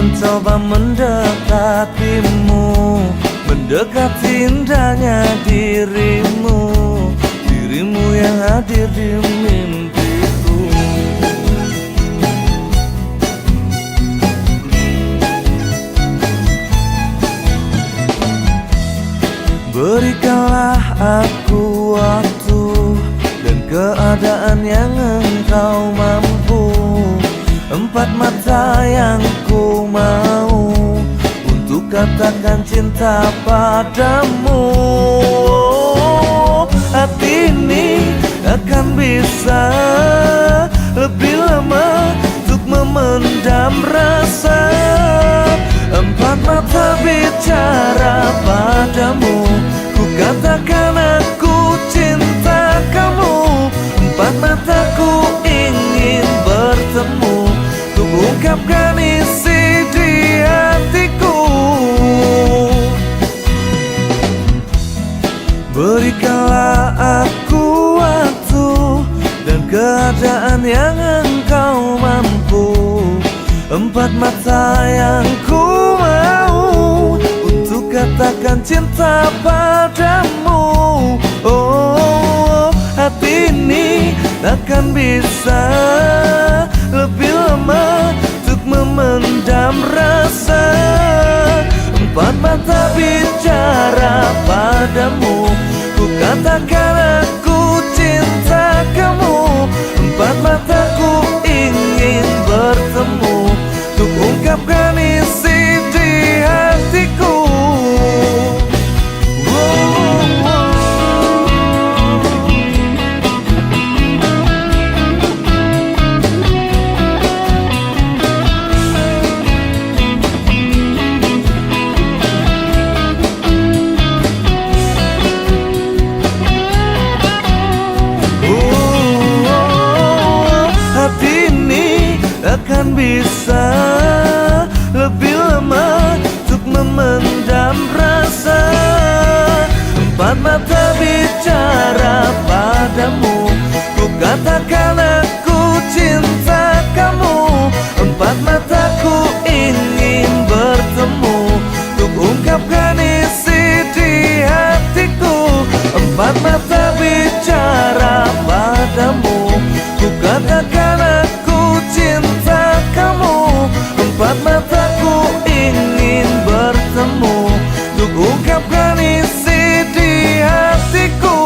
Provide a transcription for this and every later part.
mencoba mendekatimu, mendekati indahnya dirimu, dirimu yang hadir di mimpiku. Berikanlah aku waktu dan keadaan yang engkau mampu, empat mata yang ku mau untuk katakan cinta padamu. Hati ini akan bisa lebih lama untuk memendam rasa. Empat mata bicara padamu, ku katakan aku cinta kamu. Empat mataku ingin bertemu untuk ungkapkan isi di hatiku. Berikanlah aku waktu dan keadaan yang engkau mampu, empat mata yang ku mau untuk katakan cinta padamu. Oh, hati ini takkan bisa lebih lama untuk memendam rasa. Empat mata bicara padamu, ku katakan aku cinta kamu. Empat mataku ingin bertemu untuk ungkapkan isi di hatiku. Akan bisa lebih lama untuk memendam rasa. Empat mata bicara padamu, ku katakan aku cinta kamu. Empat mataku ingin bertemu untuk ungkapkan isi di hatiku. Empat mata bicara padamu, ku katakan aku cinta kamu. Empat mataku ingin bertemu untuk ungkapkan isi di hatiku.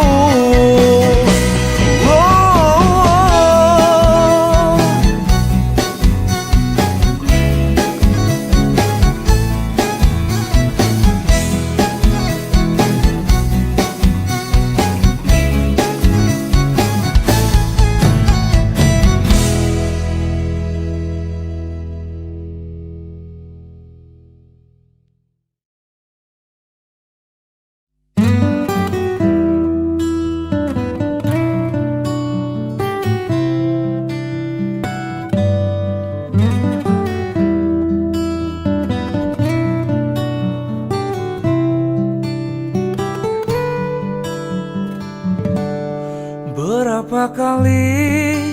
Berapa kali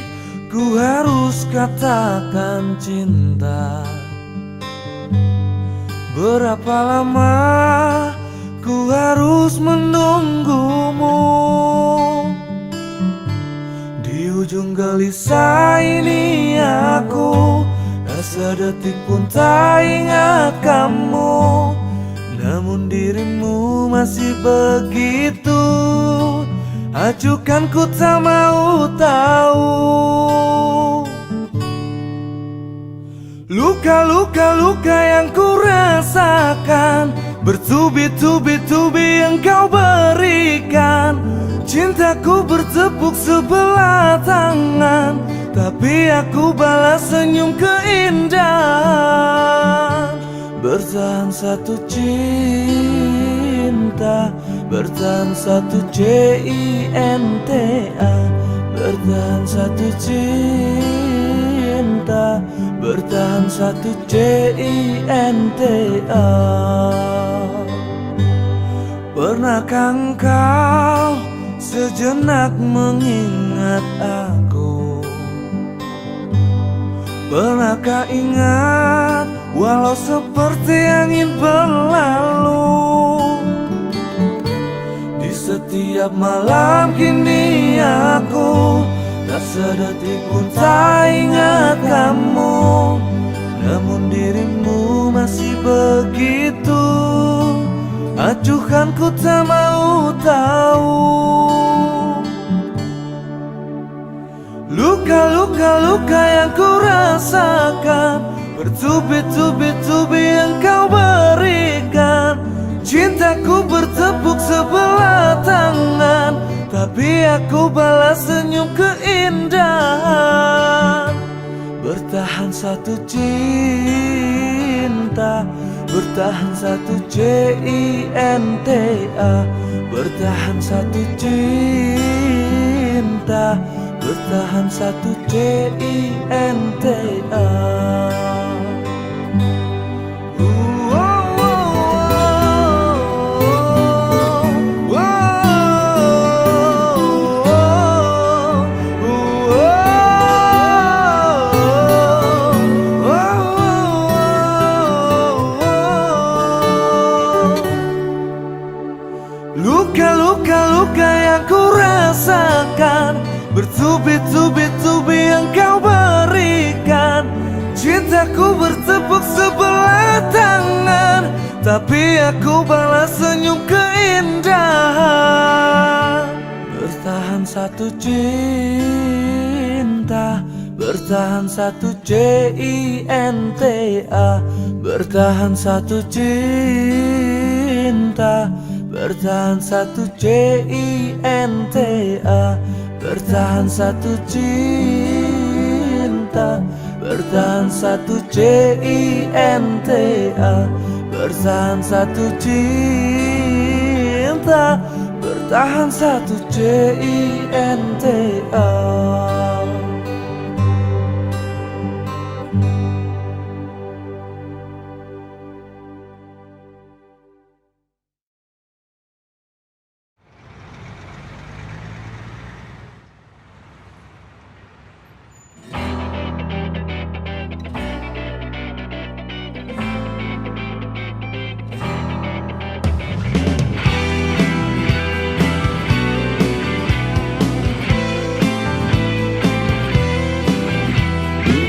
ku harus katakan cinta? Berapa lama ku harus menunggumu? Di ujung gelisah ini aku tak sedetik pun tak ingat kamu. Namun dirimu masih begitu acuhkan, ku tak mau tahu. Luka-luka yang ku rasakan, bertubi-tubi engkau berikan. Cintaku bertepuk sebelah tangan, tapi aku balas senyum keindahan. Bertahan satu cinta, bertahan satu cinta, bertahan satu cinta, bertahan satu cinta. Pernahkah engkau sejenak mengingat aku? Pernahkah ingat walau seperti angin berlalu, di setiap malam kini aku tak sedetik pun tak ingat kamu. Namun dirimu masih begitu acuhkan, ku tak mau tahu. Luka-luka yang ku rasakan, bertubi-tubi yang kau berikan. Cintaku bertepuk sebelah tangan, tapi aku balas senyum keindahan. Bertahan satu cinta, bertahan satu cinta, bertahan satu cinta, bertahan satu cinta. Luka-luka yang ku rasakan, bertubi-tubi yang kau berikan. Cintaku bertepuk sebelah tangan, tapi aku balas senyum keindahan. Bertahan satu cinta, bertahan satu cinta, bertahan satu cinta, bertahan satu cinta, bertahan satu cinta, bertahan satu cinta, bertahan satu cinta, bertahan satu cinta.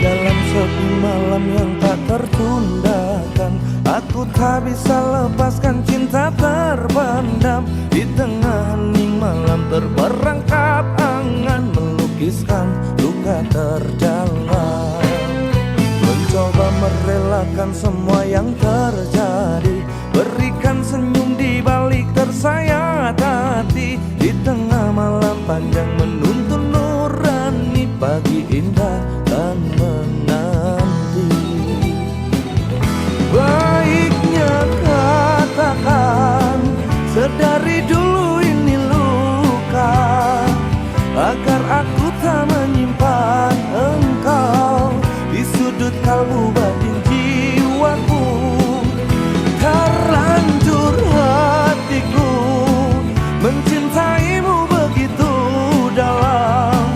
Dalam sepi malam yang tak tertundahkan, aku tak bisa lepaskan cinta terpendam. Di tengah hening malam terperangkap angan, melukiskan luka terdalam. Mencoba merelakan semua yang terjadi, berikan senyum di balik tersayat hati. Di tengah malam panjang menuntun nurani, pagi indah dan menanti. Baiknya katakan, sedari dulu ini luka, agar aku tak menyimpan engkau di sudut kalbu batin jiwaku. Terlanjur hatiku mencintaimu begitu dalam,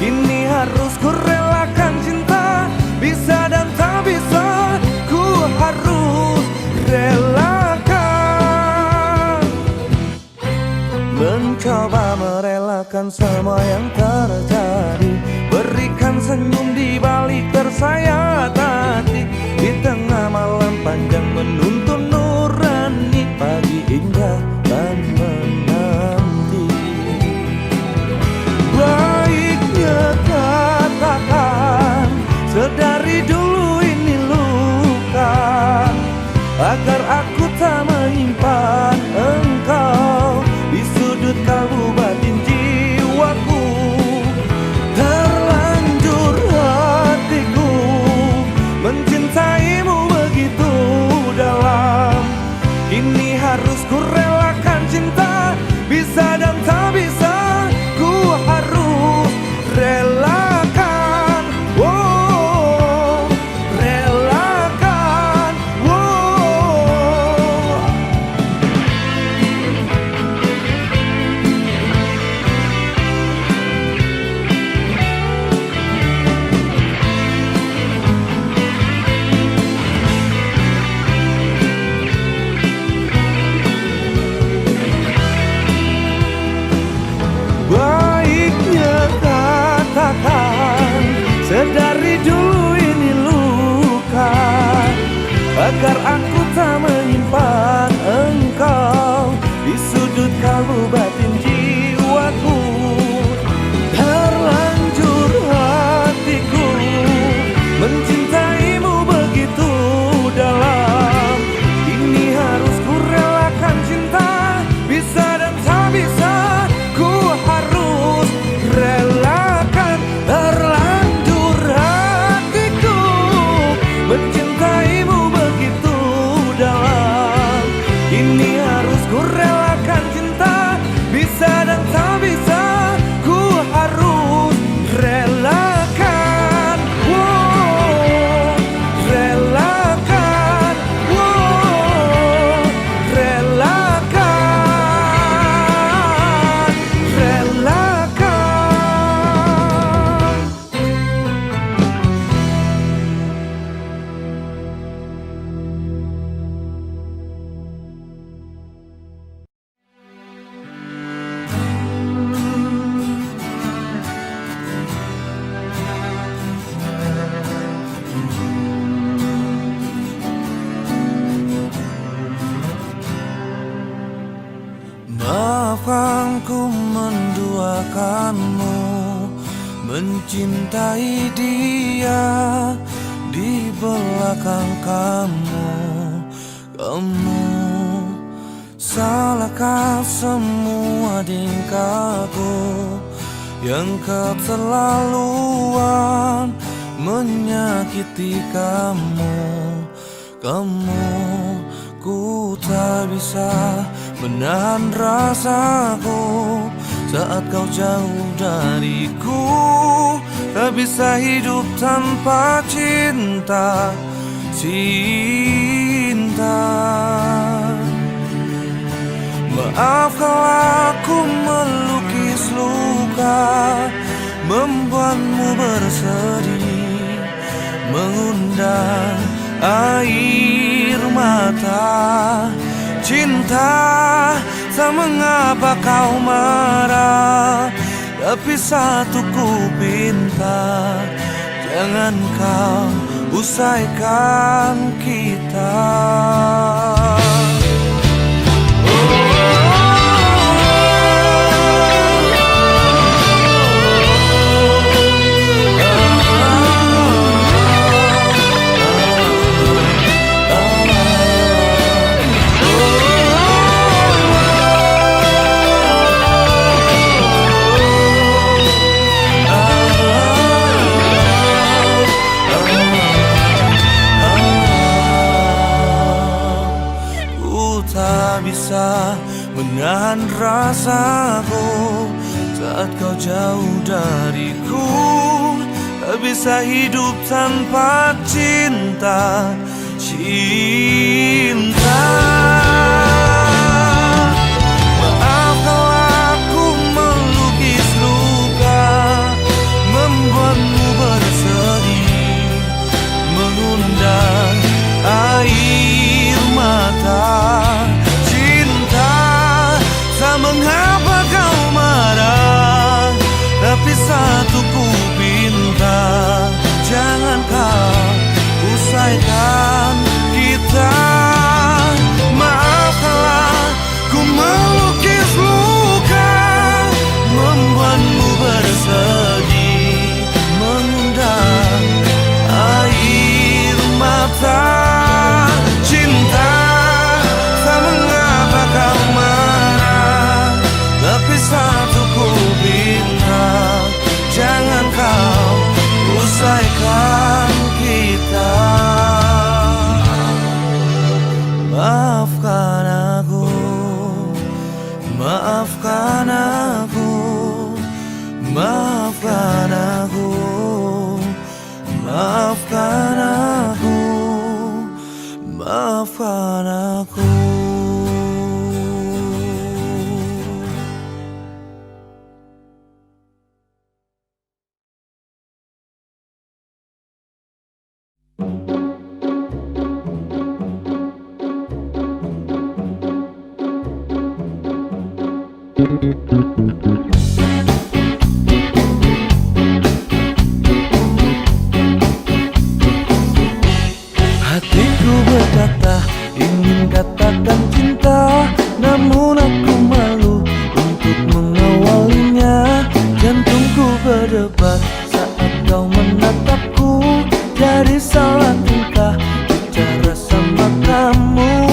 kini harus ku relakan cinta, bisa dan tak bisa, ku harus relakan. Mencoba merelakan semua yang terjadi, berikan senyum di balik tersayat hati. Di tengah malam panjang menuntun nurani, pagi indah dan menanti. Baiknya katakan, sedari dulu ini luka, agar aku tak menyimpan engkau di sudut kalbu batin jiwaku. Terlanjur hatiku mencintaimu begitu dalam, agar aku tak menyimpan engkau di sudut kalbu batin jiwaku. Terlanjur hatiku mencintaimu begitu dalam. Kini harus ku relakan cinta, bisa dan tak bisa ku harus relakan. Terlanjur hatiku mencintaimu begitu dalam. Kini harus ku relakan cinta, bisa dan tak bisa ku harus relakan. Wow, relakan. Wow, relakan. Relakan. Maafkan ku menduakanmu, mencintai dia di belakang kamu. Kamu salahkan semua tingkahku yang keterlaluan menyakiti kamu. Ku tak bisa menahan rasaku saat kau jauh dariku. Tak bisa hidup tanpa cinta. Maaf kalau aku melukis luka, membuatmu bersedih, mengundang air mata. Cinta, tak mengapa kau marah, tapi satu ku pinta, jangan kau usaikan kita. Bisa menahan rasaku saat kau jauh dariku. Tak bisa hidup tanpa cinta. Maaf kalau aku melukis luka, membuatmu bersedih, mengundang air mata. Tak mengapa kau marah, tapi satu ku pinta, jangan kau usaikan kita. Maaflah ku melukis luka, membuatmu bersedih, mengundang air mata. Cinta, tak mengapa kau marah, tapi satu ku minta, jangan kau usaikan kita. Maafkan aku, maafkan aku, maafkan aku, maafkan aku, maafkan aku. Hatiku berkata kata ingin katakan cinta, namun aku malu untuk mengawalinya. Jantungku berdebar saat kau menatapku, jadi salah tingkah bicara sama kamu.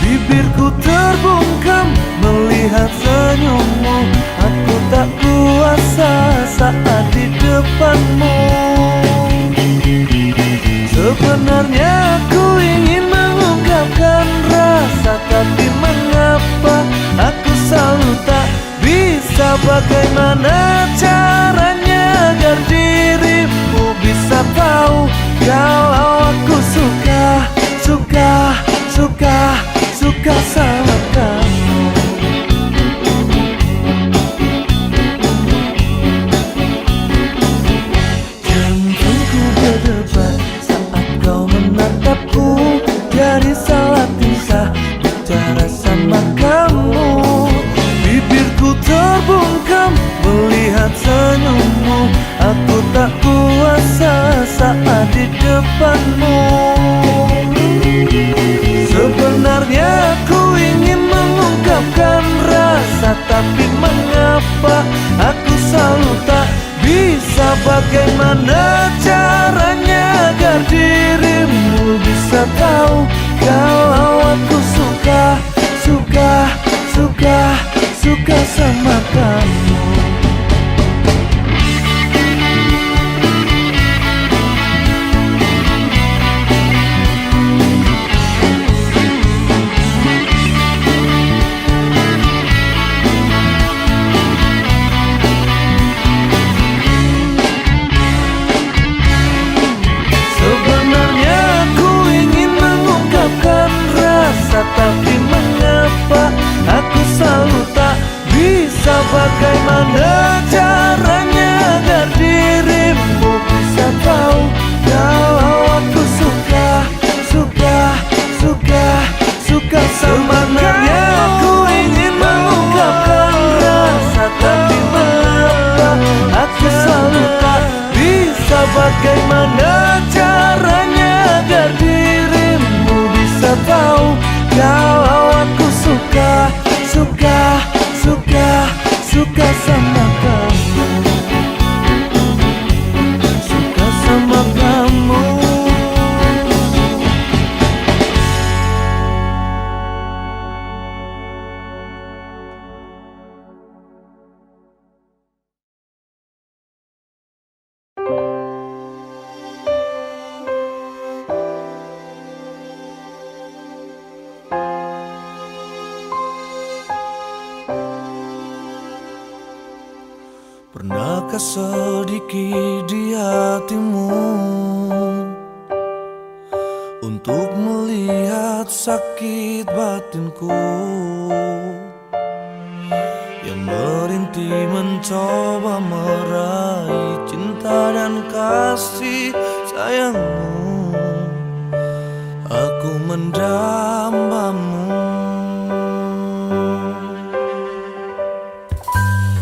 Bibirku terbungkam melihat senyummu, aku tak kuasa saat di depanmu. Sebenarnya aku ingin mengungkapkan rasa, tapi mengapa aku selalu tak bisa. Bagaimana caranya agar dirimu bisa tahu kalau aku suka sama kamu. Jantungku berdebar saat kau menatapku, jadi salah tingkah bicara sama kamu. Bibirku terbungkam melihat senyummu, aku tak kuasa saat di depanmu. Sebenarnya aku ingin mengungkapkan rasa, tapi mengapa aku selalu tak bisa. Bagaimana caranya agar dirimu bisa tahu kalau aku suka sama kamu. Tapi mengapa aku selalu tak bisa. Bagaimana caranya agar dirimu bisa tahu kalau aku suka sama kamu. Sebenarnya aku ingin mengungkapkan rasa, tapi mengapa aku selalu tak bisa. Bagaimana caranya agar dirimu bisa tahu kalau aku suka sama kamu. Suka sama kamu. Pernahkah sedikit di hatimu untuk melihat sakit batinku yang merintih mencoba meraih cinta dan kasih sayangmu? Aku mendambamu.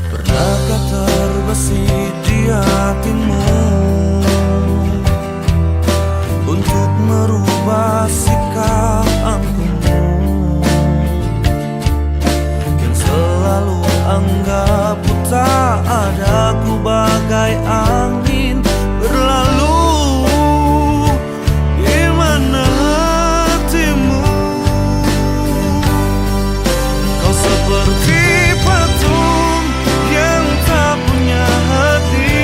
Pernahkah terbesit di hatimu untuk merubah sikap angkuhmu yang selalu anggap ku tak ada, ku bagai angin berlalu? Di mana hatimu? Kau seperti patung yang tak punya hati,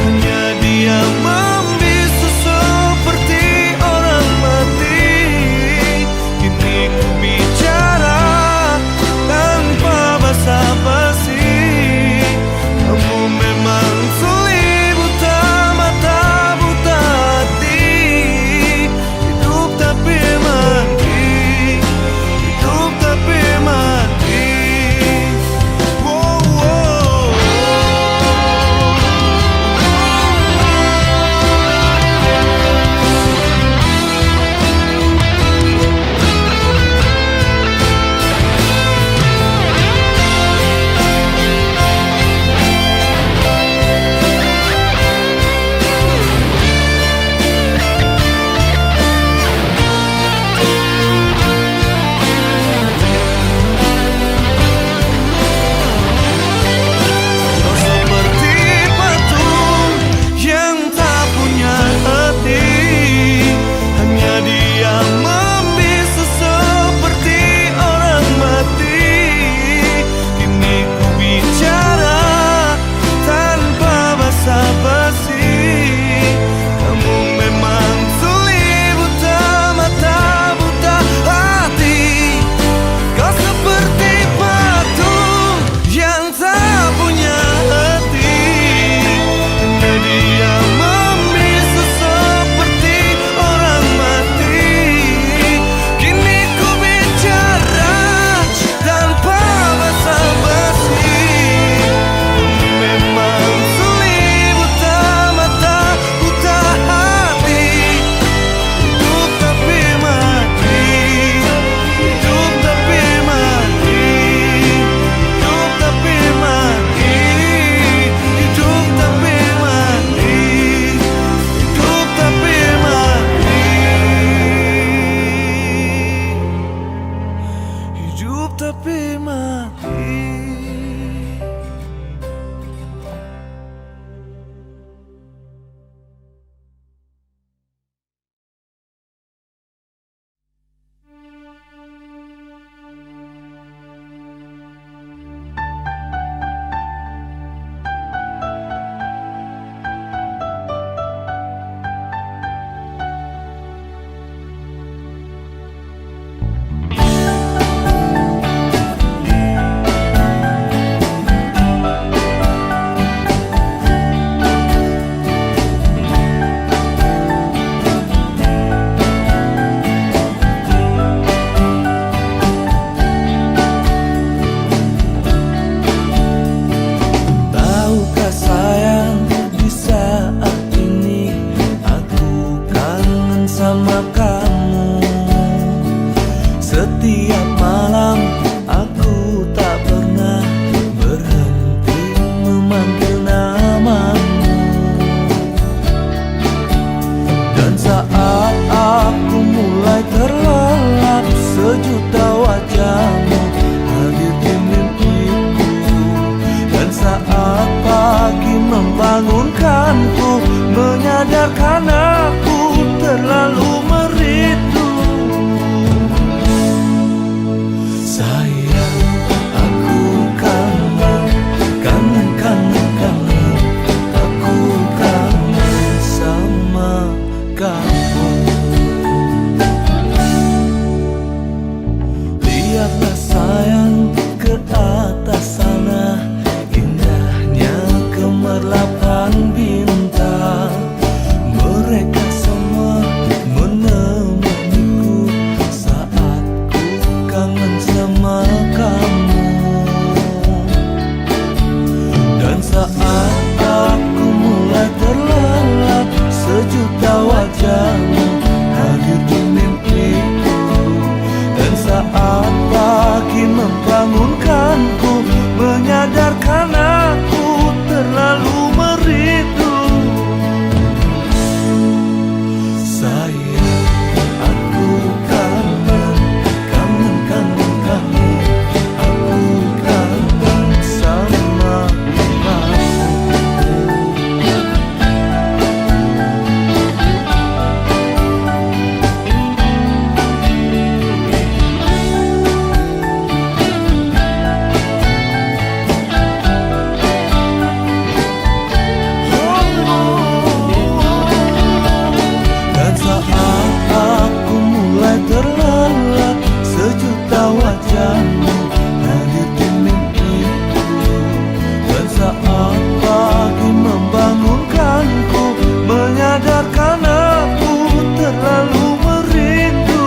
hanya dia membisu seperti orang mati. Kini ku bicara tanpa basa-basi, kamu memang tapi mati. Setiap malam aku tak pernah berhenti memanggil namamu. Dan saat aku mulai terlelap, sejuta wajahmu hadir di mimpiku. Dan saat pagi membangunkanku, menyadarkan aku terlalu merindu. Sayang, aku kangen, kangen, kangen, kangen. Aku kangen sama kamu. Lihatlah sayang ke atas sana, indahnya gemerlapan bintang. Mereka semua menemaniku saat ku kangen sama kamu. Dan saat aku mulai terlelap, sejuta wajahmu hadir di mimpiku. Dan saat pagi membangunkanku, menyadarkan aku terlalu merindu. Sayang, aku kangen, kangen, kangen, kangen. Aku kangen sama kamu. Dan saat aku mulai terlelap, sejuta wajahmu hadir di mimpiku. Dan saat pagi membangunkanku, menyadarkan aku terlalu merindu.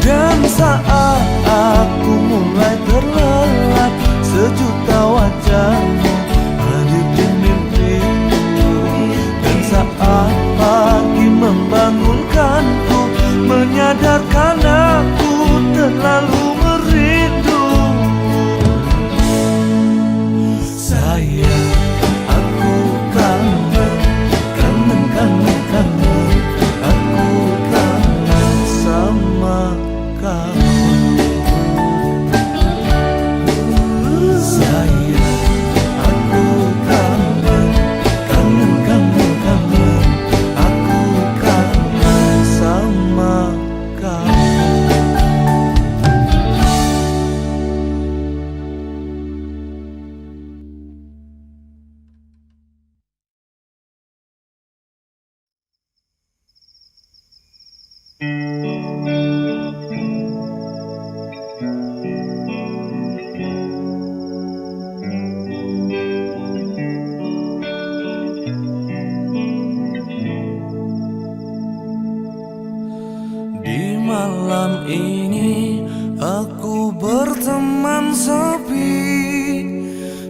Dan saat aku mulai terlelap, sejuta wajahmu hadir di mimpiku. Dan saat pagi membangunkanku, menyadarkan aku terlalu merindu. Sayang, aku kangen, kangen, kangen, kangen. Aku kangen sama kamu. Sayang, aku kangen, kangen, kangen, kangen. Aku kangen sama kamu. Di malam ini aku berteman sepi,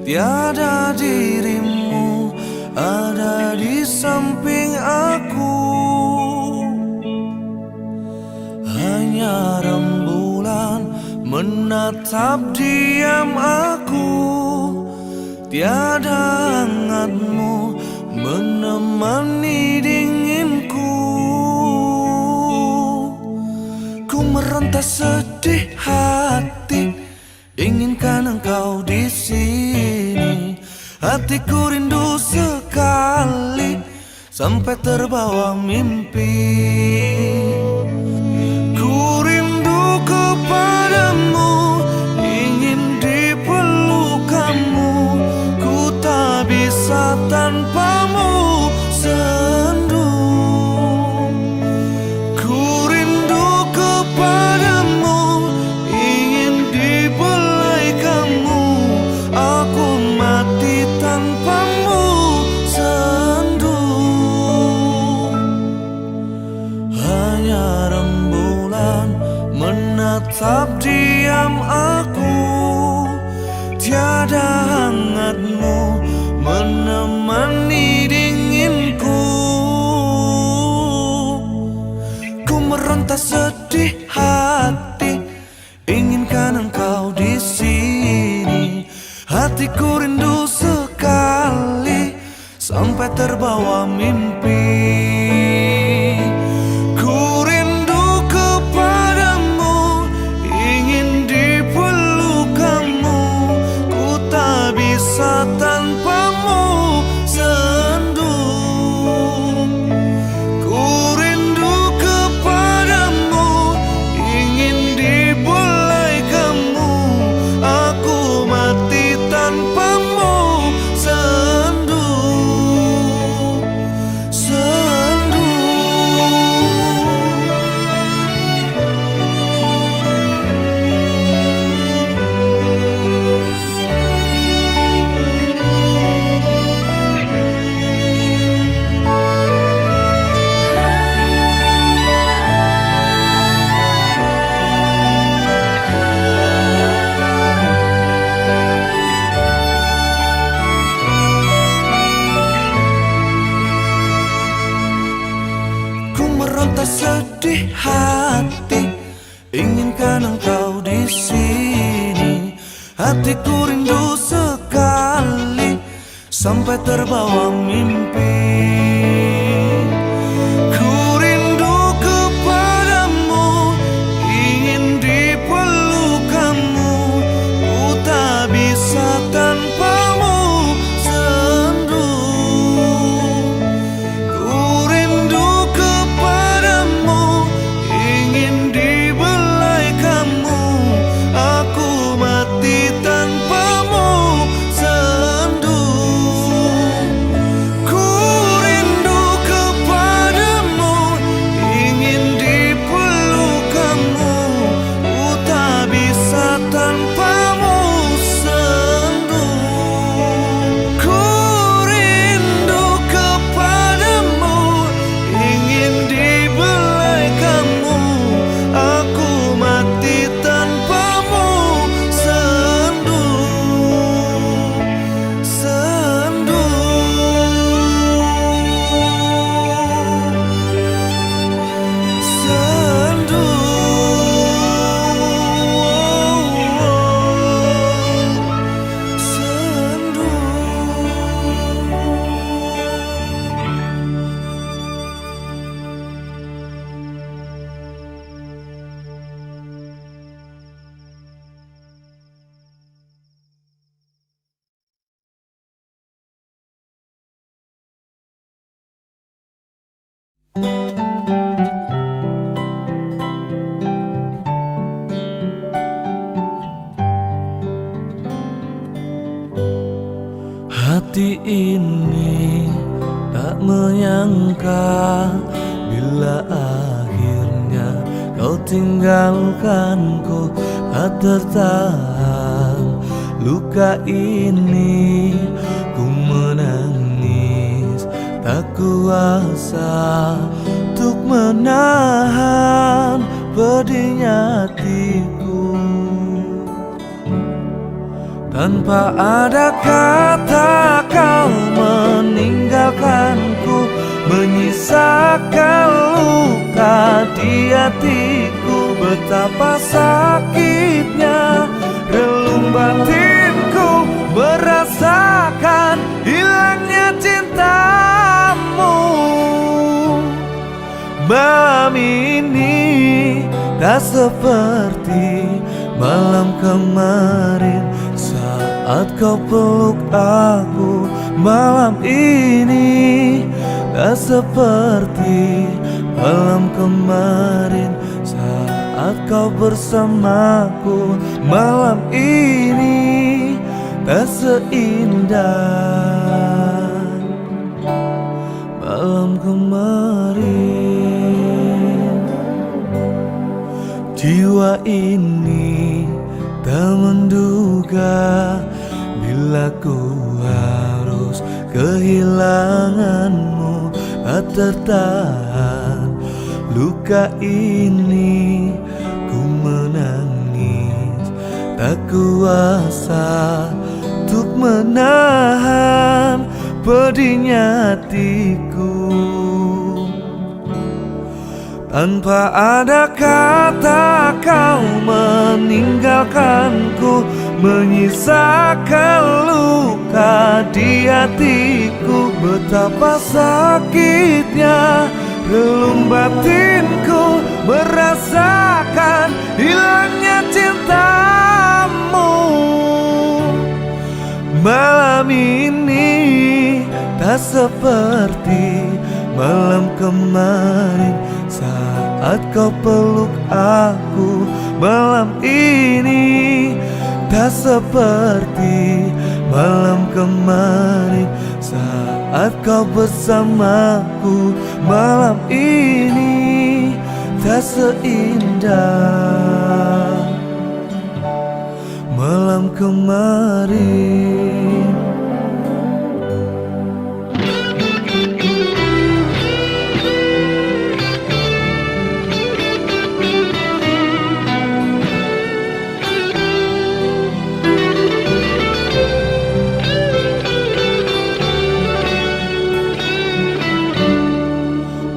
tiada dirimu ada di samping aku. Hanya rembulan menatap diam aku, tiada hangatmu menemani dinginku. Ku merentas Hatiku rindu sekali sampai terbawa mimpi. Ku rindu kepadamu, ingin dipeluk kamu. Ku tak bisa tanpamu, sendu. Ku rindu kepadamu, ingin dibelai kamu. Aku mati tanpamu, sendu. Hanya rembulan menatap diam aku, tiada hangatmu menemani dinginku. Ku meronta sedih hati, inginkan engkau di sini. Hatiku rindu sekali sampai terbawa mimpi. Ku rindu kepadamu, ingin dipeluk kamu. Ku tak bisa tanpamu, sendu. Ku rindu kepadamu, ingin dibelai kamu. Aku mati tanpamu, sendu. Sendu. Ku meronta sedih hati, inginkan engkau di sini. Hatiku rindu sekali sampai terbawa mimpi. Ku rindu kepadamu, ingin dipeluk kamu. Ku tak bisa tanpamu, sendu. Ku rindu kepadamu, ingin dibelai kamu. Aku mati tanpamu, sendu. Ku rindu kepadamu, ingin dipeluk kamu. Ku tak bisa tanpamu, sendu. Ku rindu kepadamu, ingin dibelai kamu. Aku mati tanpamu, sendu. Sendu. Sendu. Sendu. Hati ini tak menyangka bila akhirnya kau tinggalkanku. Tak tertahan luka ini, ku menangis tak kuasa untuk menahan pedihnya hatiku. Tanpa ada kata kau meninggalkanku, menyisakan luka di hatiku. Betapa sakitnya relung batinku merasakan hilangnya cintamu. Malam ini tak seperti malam kemarin saat kau peluk aku Malam ini tak seperti malam kemarin saat kau bersamaku. Malam ini tak seindah malam kemarin. Jiwa ini tak menduga bila ku harus kehilanganmu. Tak tertahan luka ini, ku menangis tak kuasa untuk menahan pedihnya hatiku. Tanpa ada kata kau meninggalkanku, menyisakan luka di hatiku. Betapa sakitnya relung batinku merasakan hilangnya cintamu. Malam ini tak seperti malam kemarin saat kau peluk aku. Malam ini tak seperti malam kemarin saat kau bersamaku. Malam ini tak seindah malam kemarin.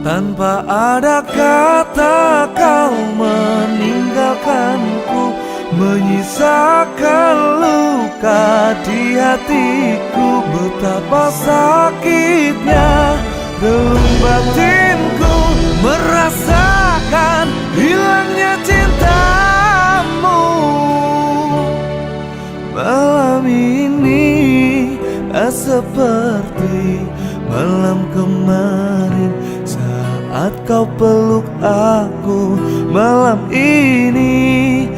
Tanpa ada kata kau meninggalkanku, menyisakan luka di hatiku. Betapa sakitnya relung batinku merasakan hilangnya cintamu. Malam ini tak seperti malam kemarin saat kau peluk aku. Malam ini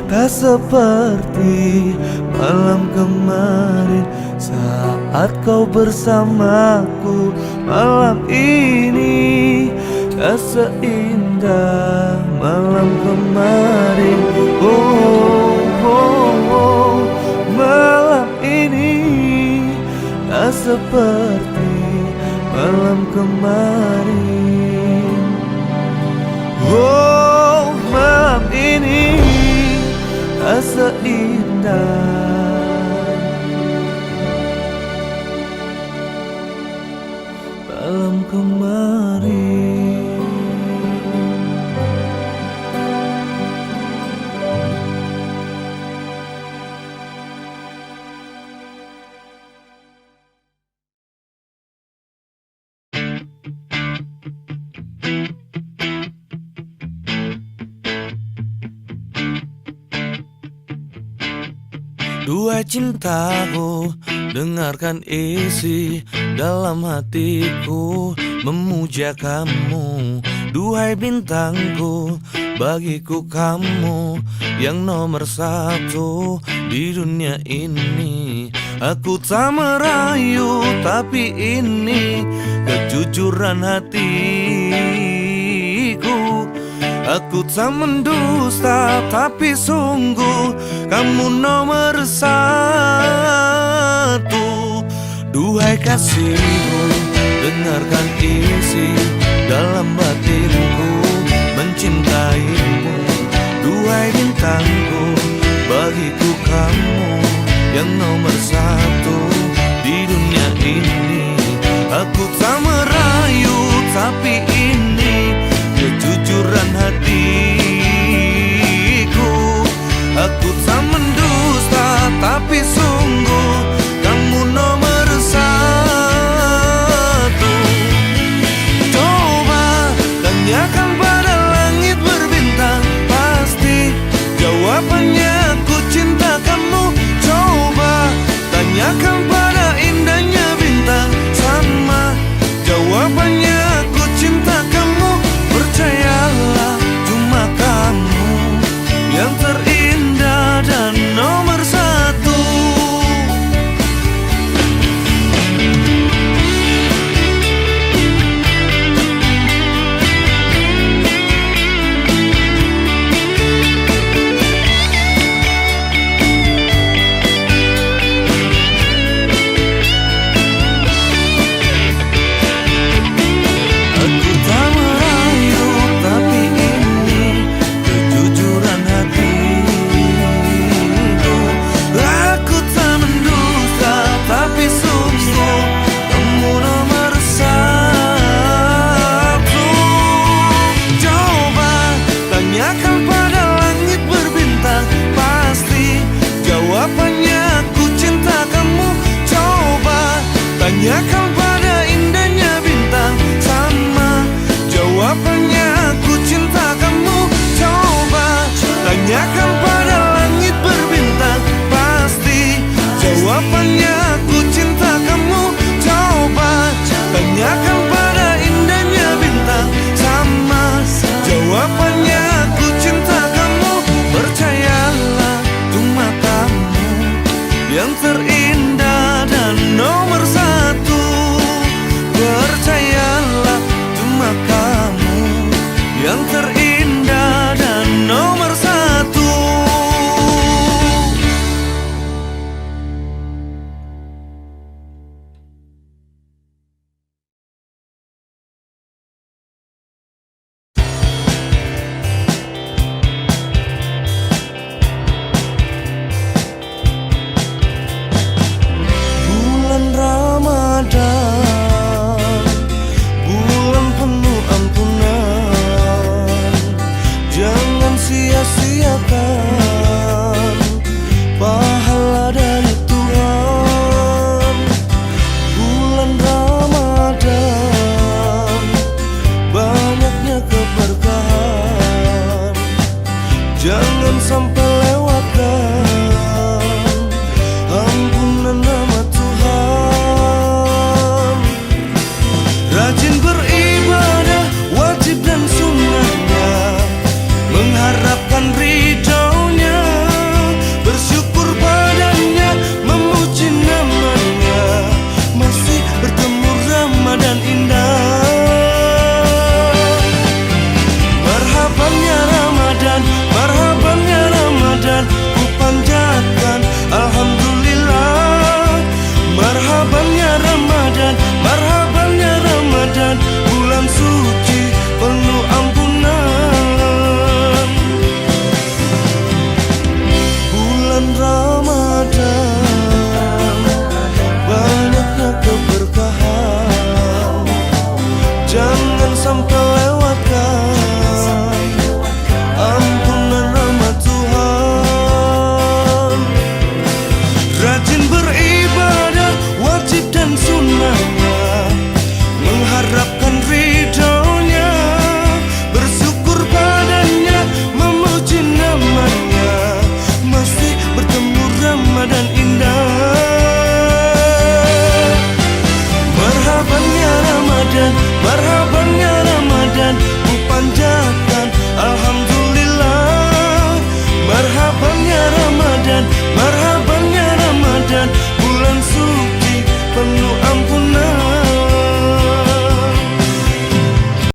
tak seperti malam kemarin saat kau bersamaku. Malam ini tak seindah malam kemarin. Oh, oh, oh. Malam ini tak seperti malam kemarin. Oh, malam ini tak seindah malam kemarin. Duhai cintaku, dengarkan isi dalam hatiku memuja kamu. Duhai bintangku, bagiku kamu yang nomor satu di dunia ini. Aku tak merayu, tapi ini kejujuran hatiku. Aku tak mendusta, tapi sungguh kamu nomor satu. Duhai kasihku, dengarkan isi dalam batinku